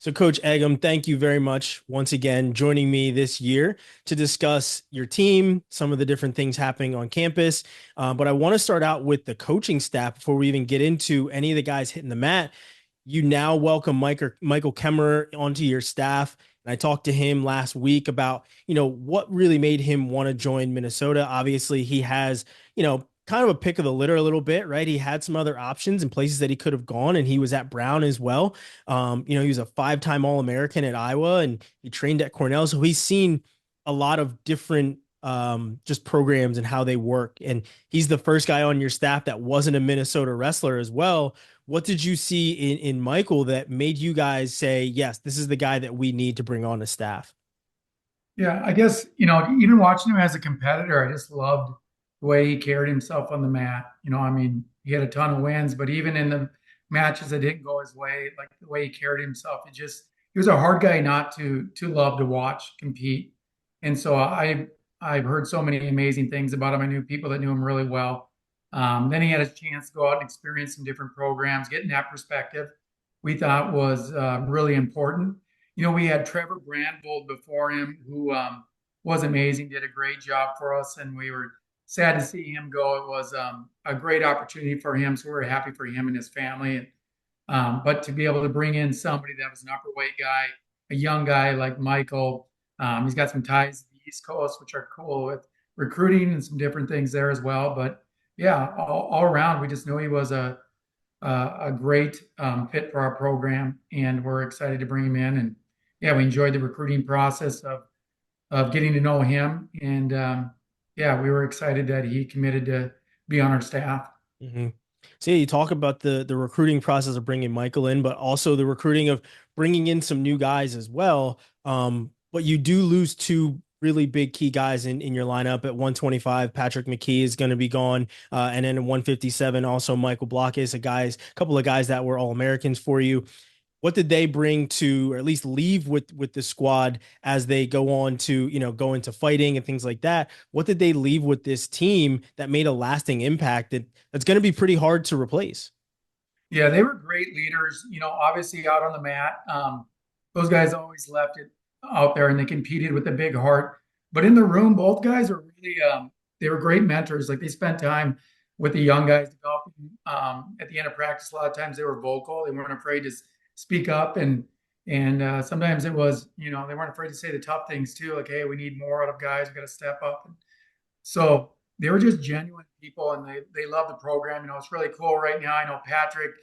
So, Coach Eggum, thank you very much once again joining me this year to discuss your team, some of the different things happening on campus. But I want to start out with the coaching staff before we even get into any of the guys hitting the mat. You now welcome Michael Kemmerer onto your staff. And I talked to him last week about, what really made him want to join Minnesota. Obviously, he has, kind of a pick of the litter a little bit, right? He had some other options and places that he could have gone, and he was at Brown as well. He was a five-time All-American at Iowa and he trained at Cornell. So he's seen a lot of different just programs and how they work. And he's the first guy on your staff that wasn't a Minnesota wrestler as well. What did you see in Michael that made you guys say, yes, this is the guy that we need to bring on the staff? Yeah, I guess, even watching him as a competitor, I just loved the way he carried himself on the mat. I mean, he had a ton of wins, but even in the matches that didn't go his way, like the way he carried himself, he was a hard guy not to love to watch compete. And so I've heard so many amazing things about him. I knew people that knew him really well. Then he had a chance to go out and experience some different programs, getting that perspective we thought was really important. We had Trevor Brandvold before him, who was amazing, did a great job for us, and we were sad to see him go. It was a great opportunity for him, so we were happy for him and his family. But to be able to bring in somebody that was an upper weight guy, a young guy like Michael, he's got some ties to the East Coast, which are cool with recruiting and some different things there as well. But yeah, all around, we just knew he was a great fit for our program, and we're excited to bring him in. And yeah, we enjoyed the recruiting process of getting to know him, and yeah, we were excited that he committed to be on our staff. Mm-hmm. So yeah, you talk about the recruiting process of bringing Michael in, but also the recruiting of bringing in some new guys as well. But you do lose two really big key guys in your lineup at 125. Patrick McKee is going to be gone, and then at 157, also Michael Block is a couple of guys that were All Americans for you. What did they bring to, or at least leave with the squad as they go on to, go into fighting and things like that? What did they leave with this team that made a lasting impact that's going to be pretty hard to replace? Yeah, they were great leaders. Obviously out on the mat, those guys always left it out there, and they competed with a big heart. But in the room, both guys are really they were great mentors. Like they spent time with the young guys developing. At the end of practice, a lot of times they were vocal. They weren't afraid to speak up, and sometimes it was they weren't afraid to say the tough things too. Like, hey, we need more out of guys. We got to step up. So they were just genuine people, and they love the program. It's really cool right now. I know Patrick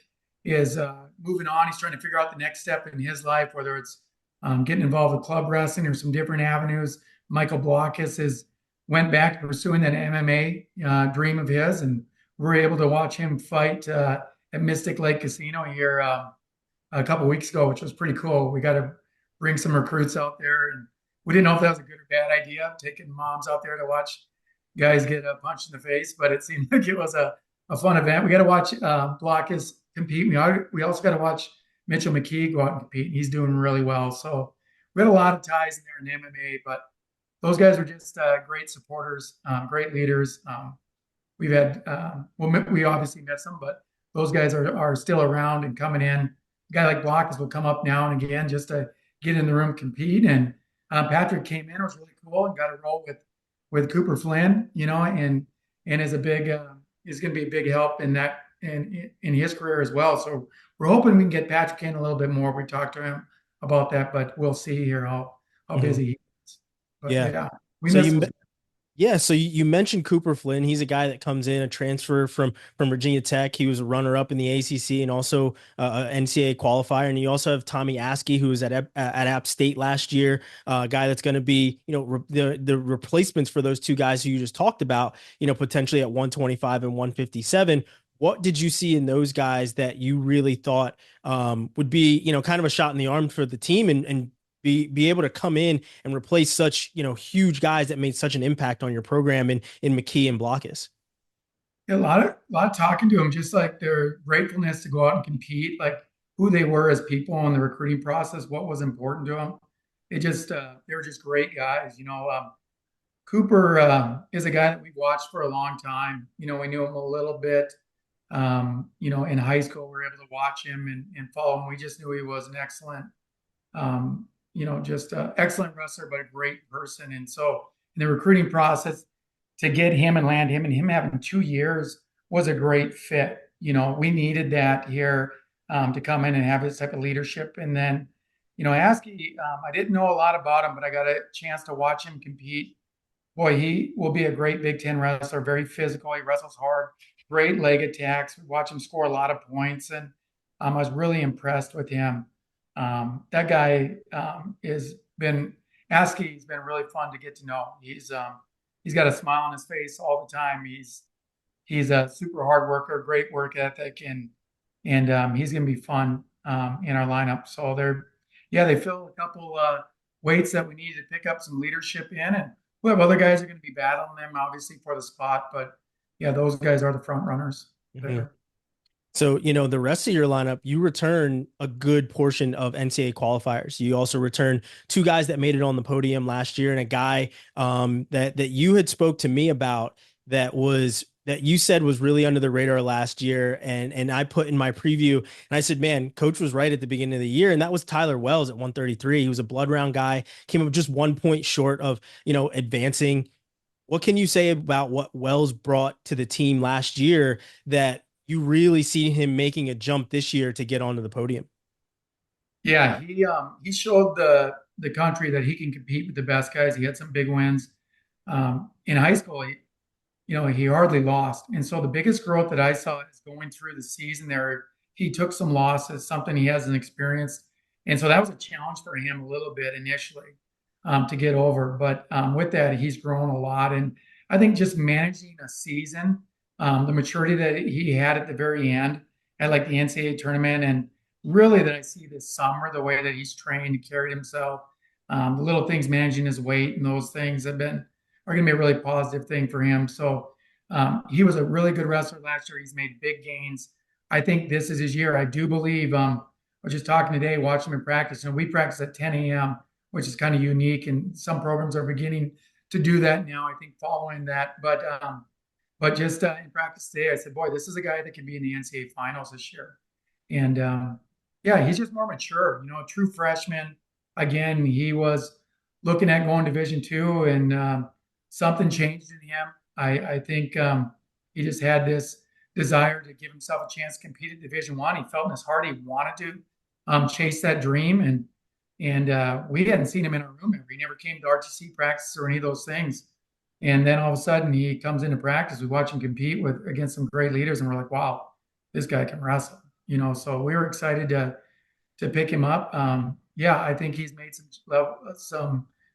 is moving on. He's trying to figure out the next step in his life, whether it's getting involved with club wrestling or some different avenues. Michael Blockus is went back to pursuing that MMA dream of his, and we're able to watch him fight at Mystic Lake Casino here a couple weeks ago, which was pretty cool. We got to bring some recruits out there, and we didn't know if that was a good or bad idea, taking moms out there to watch guys get punched in the face, but it seemed like it was a fun event. We got to watch Blockus compete. We also got to watch Mitchell McKee go out and compete. And he's doing really well. So we had a lot of ties in there in MMA, but those guys were just great supporters, great leaders. We've had, well, we obviously missed them, but those guys are still around and coming in. A guy like Blockus will come up now and again just to get in the room, compete. And Patrick came in, it was really cool, and got a role with Cooper Flynn, and is going to be a big help in that in his career as well. So we're hoping we can get Patrick in a little bit more. We talked to him about that, but we'll see here how Mhm. busy he is. But Yeah. yeah, we So miss you those. Yeah, so you mentioned Cooper Flynn. He's a guy that comes in a transfer from Virginia Tech. He was a runner-up in the ACC and also a NCAA qualifier. And you also have Tommy Askey, who was at App State last year, a guy that's going to be, the replacements for those two guys who you just talked about, potentially at 125 and 157. What did you see in those guys that you really thought would be, kind of a shot in the arm for the team and be able to come in and replace such huge guys that made such an impact on your program in McKee and Blockus? A lot of talking to him, just like their gratefulness to go out and compete, like who they were as people in the recruiting process, what was important to them. They were just great guys. Cooper is a guy that we've watched for a long time. We knew him a little bit. In high school, we were able to watch him and follow him. We just knew he was an excellent just an excellent wrestler, but a great person. And so in the recruiting process, to get him and land him and him having 2 years was a great fit. We needed that here to come in and have this type of leadership. And then, Askey, I didn't know a lot about him, but I got a chance to watch him compete. Boy, he will be a great Big Ten wrestler, very physical. He wrestles hard, great leg attacks. We watch him score a lot of points, and I was really impressed with him. That guy has been Askey's been really fun to get to know. He's got a smile on his face all the time. He's a super hard worker, great work ethic, and he's going to be fun in our lineup. So they fill a couple weights that we need to pick up some leadership in, and we have other guys are going to be battling them obviously for the spot, but yeah, those guys are the front runners Mhm. there. So, the rest of your lineup, you return a good portion of NCAA qualifiers. You also return two guys that made it on the podium last year and a guy that you had spoke to me about that you said was really under the radar last year. And I put in my preview and I said, man, coach was right at the beginning of the year. And that was Tyler Wells at 133. He was a blood round guy, came up just 1 point short of, advancing. What can you say about what Wells brought to the team last year that you really see him making a jump this year to get onto the podium? Yeah, he showed the country that he can compete with the best guys. He had some big wins. In high school, he hardly lost. And so the biggest growth that I saw is going through the season there. He took some losses, something he hasn't experienced. And so that was a challenge for him a little bit initially to get over. But with that, he's grown a lot. And I think just managing a season, the maturity that he had at the very end at like the NCAA tournament, and really that I see this summer, the way that he's trained and carried himself, the little things, managing his weight and those things are going to be a really positive thing for him. So he was a really good wrestler last year. He's made big gains. I think this is his year. I do believe. I was just talking today, watching him in practice, and we practice at 10 a.m., which is kind of unique. And some programs are beginning to do that now. I think following that, but just in practice today, I said, boy, this is a guy that can be in the NCAA finals this year. And yeah, he's just more mature. A true freshman. Again, he was looking at going Division II, and something changed in him. I think he just had this desire to give himself a chance to compete at Division I. He felt in his heart he wanted to chase that dream, and we hadn't seen him in a room ever. He never came to RTC practice or any of those things. And then all of a sudden he comes into practice. We watch him compete against some great leaders, and we're like, wow, this guy can wrestle. So we were excited to pick him up. Yeah, I think he's made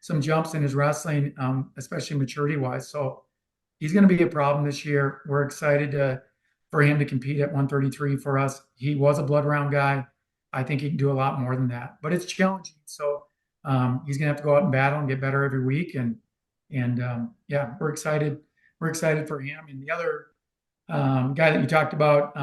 some jumps in his wrestling, especially maturity wise. So he's going to be a problem this year. We're excited for him to compete at 133 for us. He was a blood round guy. I think he can do a lot more than that, but it's challenging. So he's going to have to go out and battle and get better every week. And yeah, we're excited. We're excited for him. And the other guy that you talked about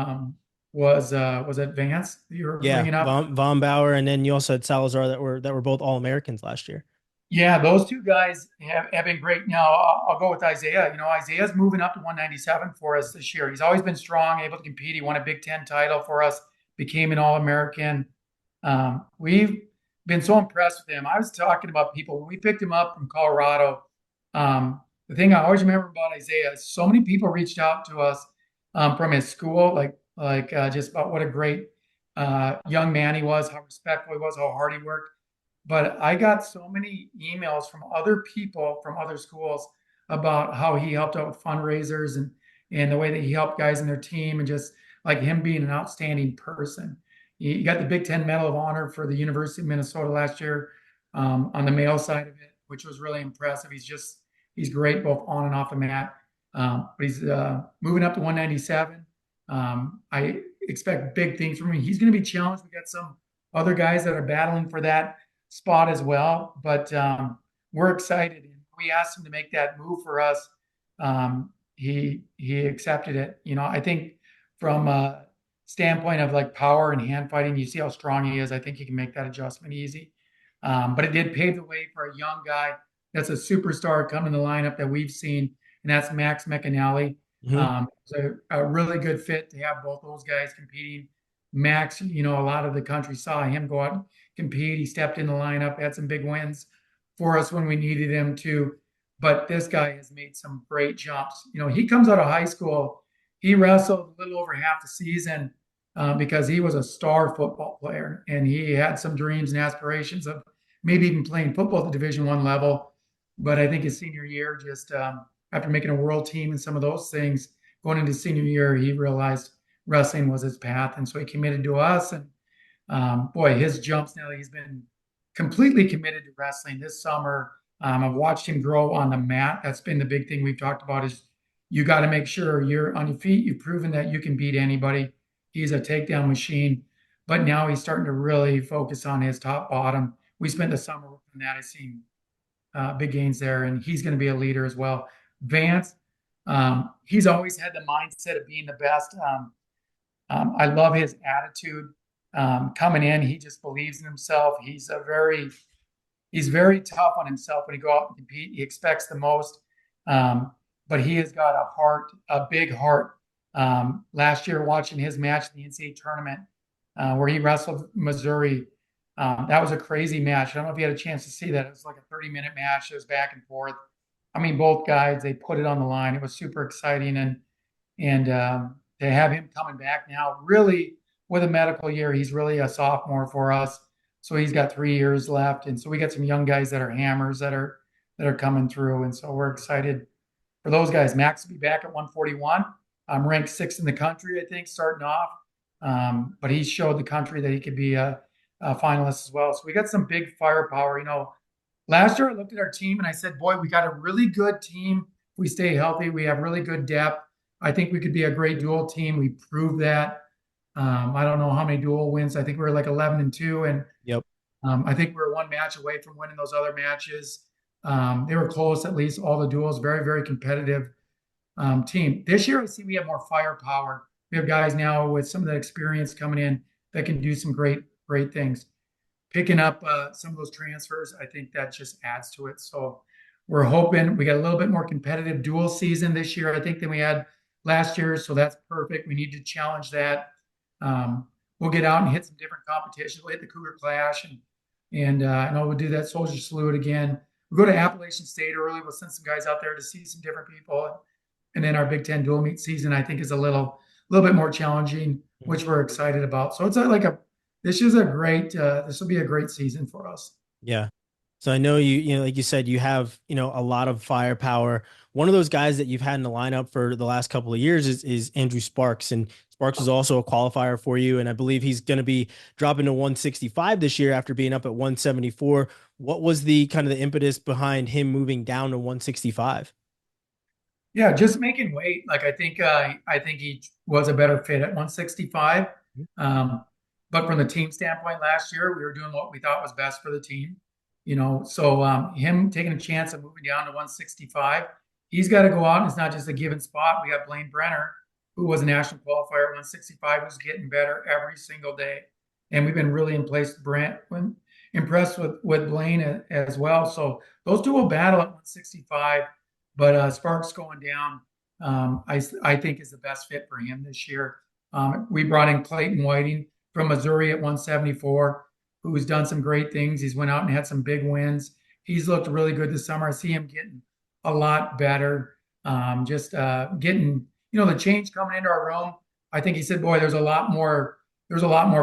was that Vance that you were Yeah, bringing up? Von Bauer, and then you also had Salazar that were both All Americans last year. Yeah, those two guys have been great. Now I'll go with Isaiah. Isaiah's moving up to 197 for us this year. He's always been strong, able to compete. He won a Big Ten title for us, became an All-American. We've been so impressed with him. I was talking about people when we picked him up from Colorado. The thing I always remember about Isaiah is so many people reached out to us from his school, like just about what a great young man he was, how respectful he was, how hard he worked. But I got so many emails from other people from other schools about how he helped out with fundraisers and the way that he helped guys in their team, and just like him being an outstanding person. He got the Big Ten Medal of Honor for the University of Minnesota last year on the male side of it, which was really impressive. He's great both on and off the mat. But he's moving up to 197. I expect big things from him. He's going to be challenged. We got some other guys that are battling for that spot as well, but we're excited. We asked him to make that move for us. He accepted it. I think from a standpoint of like power and hand fighting, you see how strong he is. I think he can make that adjustment easy. But it did pave the way for a young guy that's a superstar coming in the lineup that we've seen, and that's Max McAnally. Mhm. It's a really good fit to have both those guys competing. Max, a lot of the country saw him go out and compete. He stepped in the lineup, had some big wins for us when we needed him to. But this guy has made some great jumps. He comes out of high school. He wrestled a little over half the season because he was a star football player, and he had some dreams and aspirations of maybe even playing football at the Division I level. But I think his senior year, just after making a world team and some of those things, going into senior year, he realized wrestling was his path, and so he committed to us. And boy, his jumps now, he's been completely committed to wrestling this summer. I've watched him grow on the mat. That's been the big thing we've talked about is you got to make sure you're on your feet. You've proven that you can beat anybody. He's a takedown machine, but now he's starting to really focus on his top bottom. We spent the summer working on that. I've seen big gains there, and he's going to be a leader as well. Vance, he's always had the mindset of being the best. I love his attitude coming in. He just believes in himself. He's very tough on himself when he go out and compete. He expects the most, but he has got a big heart. Last year, watching his match in the NCAA tournament where he wrestled Missouri, that was a crazy match. I don't know if you had a chance to see that. It was like a 30-minute match. It was back and forth. I mean, both guys, they put it on the line. It was super exciting, and to have him coming back now, really with a medical year, he's really a sophomore for us. So he's got 3 years left, and so we got some young guys that are hammers that are coming through, and so we're excited for those guys. Max will be back at 141. I'm ranked sixth in the country, I think, starting off, but he showed the country that he could be a finalist as well. So we got some big firepower. Last year I looked at our team and I said, boy, we got a really good team. If we stay healthy, we have really good depth. I think we could be a great dual team. We proved that. I don't know how many dual wins. I think we were like 11-2, and Yep. I think we were one match away from winning those other matches. They were close, at least all the duels. Very, very competitive team. This year, I see we have more firepower. We have guys now with some of that experience coming in that can do some great, great things. Picking up some of those transfers, I think that just adds to it. So we're hoping we got a little bit more competitive dual season this year, I think, than we had last year. So that's perfect. We need to challenge that. We'll get out and hit some different competitions. We'll hit the Cougar Clash, and I know we'll do that Soldier Salute again. We'll go to Appalachian State early. We'll send some guys out there to see some different people, and then our Big Ten dual meet season, I think, is a little bit more challenging, which we're excited about. So it's this will be a great season for us. Yeah. So I know like you said, you have, a lot of firepower. One of those guys that you've had in the lineup for the last couple of years is Andrew Sparks. And Sparks is also a qualifier for you. And I believe he's going to be dropping to 165 this year after being up at 174. What was the kind of the impetus behind him moving down to 165? Yeah, just making weight. Like I think he was a better fit at 165. But from the team standpoint, last year we were doing what we thought was best for the team. So him taking a chance of moving down to 165, he's got to go out. And it's not just a given spot. We got Blaine Brenner, who was a national qualifier at 165, who's getting better every single day, and we've been really impressed with Blaine as well. So those two will battle at 165. But Sparks going down, I think is the best fit for him this year. We brought in Clayton Whiting from Missouri at 174, who's done some great things. He's went out and had some big wins. He's looked really good this summer. I see him getting a lot better. Just getting, the change coming into our room. I think he said, boy, there's a lot more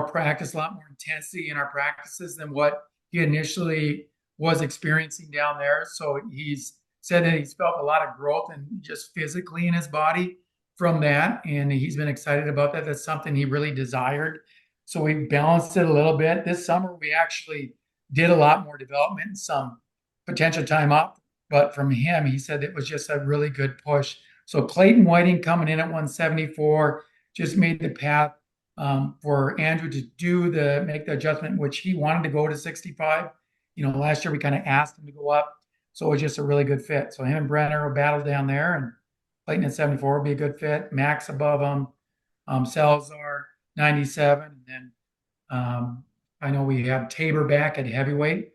practice, a lot more intensity in our practices than what he initially was experiencing down there. So he's said that he's felt a lot of growth and just physically in his body from that. And he's been excited about that. That's something he really desired. So we balanced it a little bit. This summer, we actually did a lot more development and some potential time up. But from him, he said it was just a really good push. So Clayton Whiting coming in at 174 just made the path for Andrew to make the adjustment, which he wanted to go to 65. Last year we kind of asked him to go up. So it was just a really good fit. So him and Brenner will battle down there, and Clayton at 74 will be a good fit. Max above him, Salazar 97, and then I know we have Tabor back at heavyweight.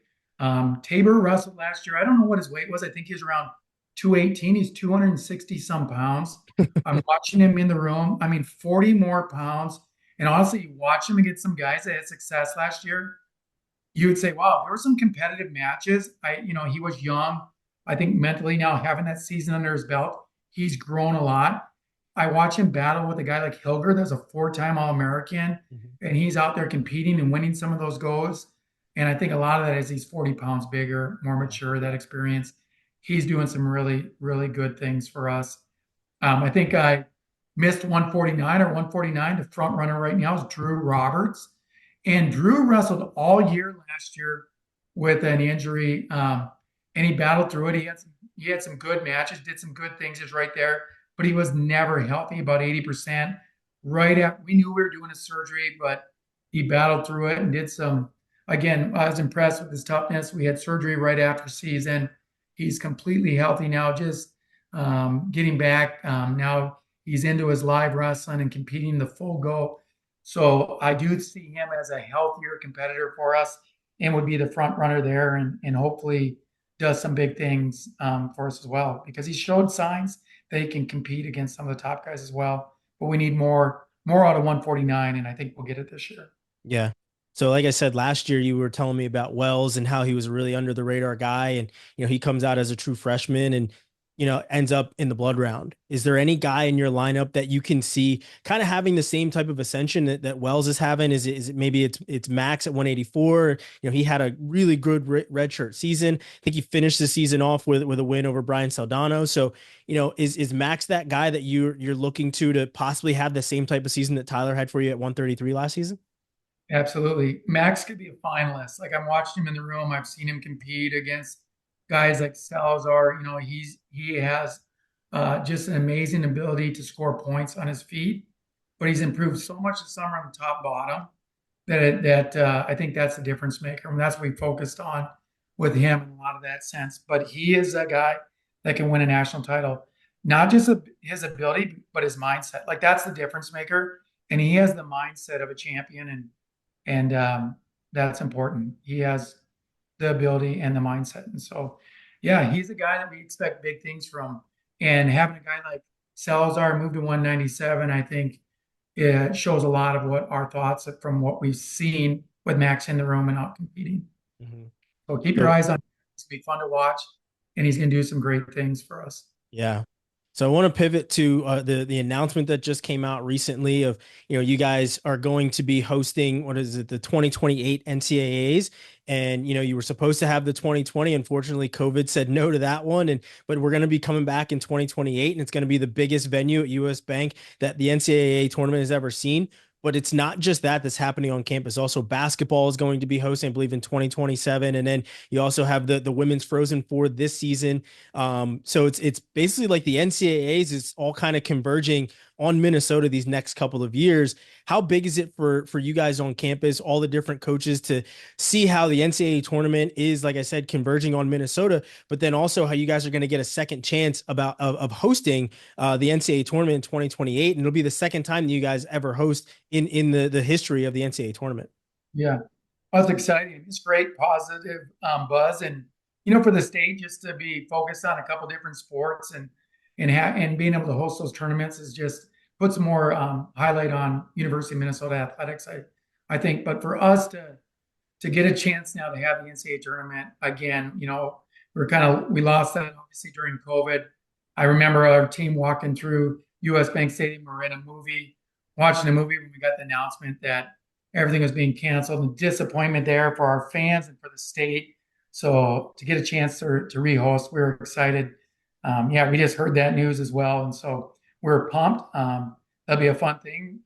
Tabor wrestled last year. I don't know what his weight was. I think he's around 218. He's 260 some pounds. I'm watching him in the room. I mean, 40 more pounds. And honestly, you watch him against some guys that had success last year. you would say, wow, there were some competitive matches. He was young. I think mentally now having that season under his belt, he's grown a lot. I watch him battle with a guy like Hilger, that's a four-time All-American, Mhm. and he's out there competing and winning some of those goals. And I think a lot of that is he's 40 pounds bigger, more Yeah. mature, that experience. He's doing some really, really good things for us. I think I missed 149 or 149. The front runner right now is Drew Roberts. And Drew wrestled all year last year with an injury, and he battled through it. He had some good matches, did some good things, is right there, but he was never healthy, about 80%. Right after we knew we were doing a surgery, but he battled through it and did some. Again, I was impressed with his toughness. We had surgery right after season. He's completely healthy now, just getting back. Now he's into his live wrestling and competing the full go. So I do see him as a healthier competitor for us and would be the front runner there and hopefully does some big things for us as well because he showed signs that he can compete against some of the top guys as well. But we need more out of 149, and I think we'll get it this year. Yeah. So like I said, last year you were telling me about Wells and how he was a really under the radar guy. And, he comes out as a true freshman and, ends up in the blood round. Is there any guy in your lineup that you can see kind of having the same type of ascension that Wells is having? Is it maybe it's Max at 184? He had a really good red shirt season. I think he finished the season off with a win over Brian Saldano. So, is Max that guy that you're looking to possibly have the same type of season that Tyler had for you at 133 last season? Absolutely. Max could be a finalist. Like I'm watching him in the room. I've seen him compete against guys like Salazar. He has just an amazing ability to score points on his feet, but he's improved so much this summer on top bottom that I think that's the difference maker. And that's what we focused on with him in a lot of that sense. But he is a guy that can win a national title, not just his ability, but his mindset. Like that's the difference maker. And he has the mindset of a champion and that's important. He has the ability and the mindset, and so yeah, he's a guy that we expect big things from. And having a guy like Salazar move to 197, I think it shows a lot of what our thoughts from what we've seen with Max in the room and out competing. Mhm. So keep your So eyes on him. It's gonna be fun to watch, and he's gonna do some great things for us. yeah. So I want to pivot to the announcement that just came out recently of you guys are going to be hosting what is it, the 2028 NCAAs, and you were supposed to have the 2020. Unfortunately, COVID said no to that one, and but we're going to be coming back in 2028, and it's going to be the biggest venue at US Bank that the NCAA tournament has ever seen. But it's not just that that's happening on campus. Also, basketball is going to be hosting, I believe, in 2027, and then you also have the women's Frozen Four this season. So it's basically like the NCAAs is all kind of converging on Minnesota these next couple of years. How big is it for you guys on campus, all the different coaches to see how the NCAA tournament is, like I said, converging on Minnesota, but then also how you guys are going to get a second chance of hosting the NCAA tournament in 2028, and it'll be the second time that you guys ever host in the history of the NCAA tournament. Yeah. That's exciting. It's great positive buzz, and for the state just to be focused on a couple different sports and being able to host those tournaments is just puts more highlight on University of Minnesota athletics. I think, but for us to get a chance now to have the NCAA tournament again, we lost that obviously during COVID. I remember our team walking through US Bank Stadium. We're in a movie, watching a movie when we got the announcement that everything was being canceled and disappointment there for our fans and for the state. So to get a chance to rehost, we were excited. Yeah, we just heard that news as well. And so we're pumped. That'll be a fun thing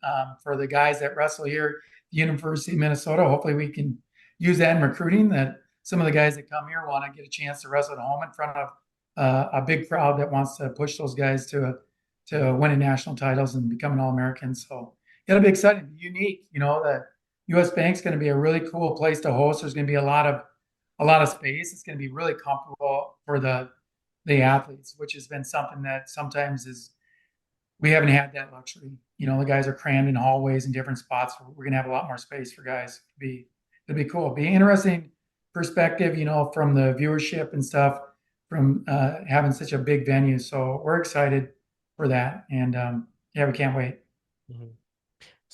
for the guys that wrestle here at the University of Minnesota. Hopefully we can use that in recruiting, that some of the guys that come here want to get a chance to wrestle at home in front of a big crowd that wants to push those guys to winning national titles and becoming All-Americans. So it'll be exciting, unique. That US Bank's going to be a really cool place to host. There's going to be a lot of space. It's going to be really comfortable for the athletes, which has been something that sometimes is we haven't had that luxury. The guys are crammed in hallways and different spots. We're going to have a lot more space for guys. It'll be cool. Be interesting perspective, from the viewership and stuff from having such a big venue. So we're excited for that, and yeah, we can't wait. Mhm.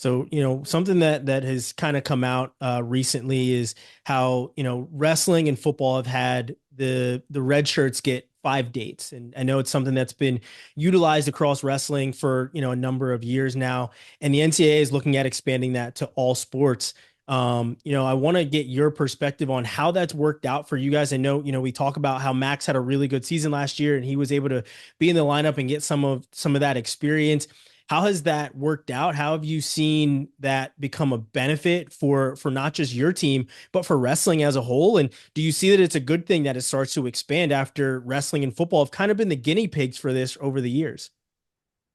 So, something that has kind of come out recently is how, wrestling and football have had the red shirts get 5 dates. And I know it's something that's been utilized across wrestling for, a number of years now. And the NCAA is looking at expanding that to all sports. I want to get your perspective on how that's worked out for you guys. I know, we talk about how Max had a really good season last year and he was able to be in the lineup and get some of that experience. How has that worked out? How have you seen that become a benefit for not just your team, but for wrestling as a whole? And do you see that it's a good thing that it starts to expand after wrestling and football have kind of been the guinea pigs for this over the years?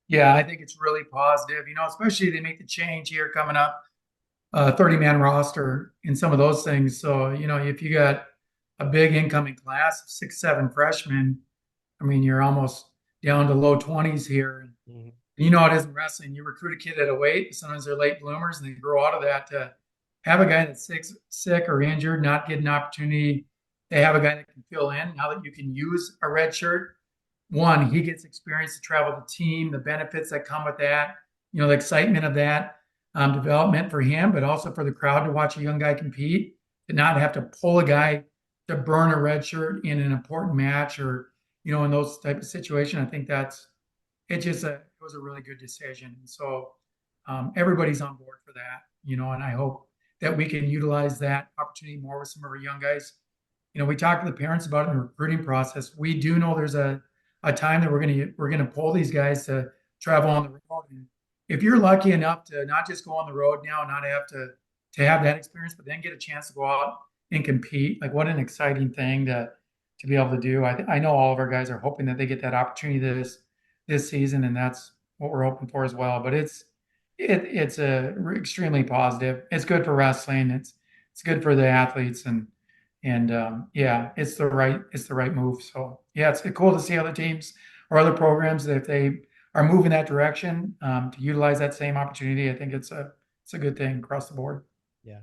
Yeah, I think it's really positive, especially they make the change here coming up, 30-man roster and some of those things. So, if you got a big incoming class of 6, 7 freshmen, I mean, you're almost down to low 20s here. Mhm. You know, it isn't wrestling. You recruit a kid at a weight. Sometimes they're late bloomers and they grow out of that. To have a guy that's sick or injured, not get an opportunity. They have a guy that can fill in. Now that you can use a red shirt, one, he gets experience to travel the team, the benefits that come with that, the excitement of that, development for him, but also for the crowd to watch a young guy compete, to not have to pull a guy to burn a red shirt in an important match or, in those type of situation. I think it was a really good decision. So everybody's on board for that, and I hope that we can utilize that opportunity more with some of our young guys. We talked to the parents about it in the recruiting process. We do know there's a time that we're gonna pull these guys to travel on the road. And if you're lucky enough to not just go on the road now and not have to have that experience, but then get a chance to go out and compete, like what an exciting thing to be able to do. I know all of our guys are hoping that they get that opportunity this season, and that's what we're hoping for as well. But it's extremely positive. It's good for wrestling. It's good for the athletes, and yeah, it's the right move. So yeah, it's cool to see other teams or other programs that if they are moving that direction to utilize that same opportunity. I think it's a good thing across the board. Yeah.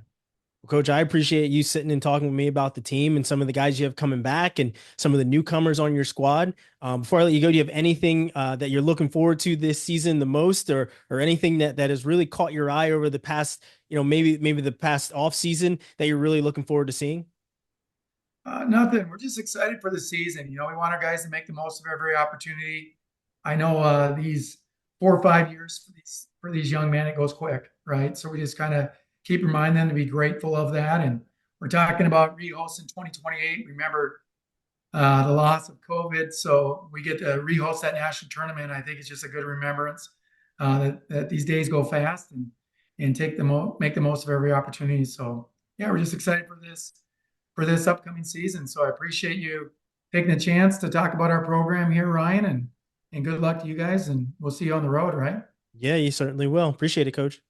Well, Coach, I appreciate you sitting and talking with me about the team and some of the guys you have coming back and some of the newcomers on your squad. Before I let you go, do you have anything that you're looking forward to this season the most, or anything that has really caught your eye over the past, maybe the past off season that you're really looking forward to seeing? Nothing. We're just excited for the season. We want our guys to make the most of every opportunity. I know these 4 or 5 years for these young men, it goes quick, right? So we just kind of keep reminding them to be grateful of that. And we're talking about rehost in 2028. Remember the loss of COVID, so we get to rehost that national tournament. I think it's just a good remembrance that these days go fast and make the most of every opportunity. So yeah, we're just excited for this upcoming season. So I appreciate you taking the chance to talk about our program here, Ryan, and good luck to you guys. And we'll see you on the road, right? Yeah, you certainly will. Appreciate it, Coach.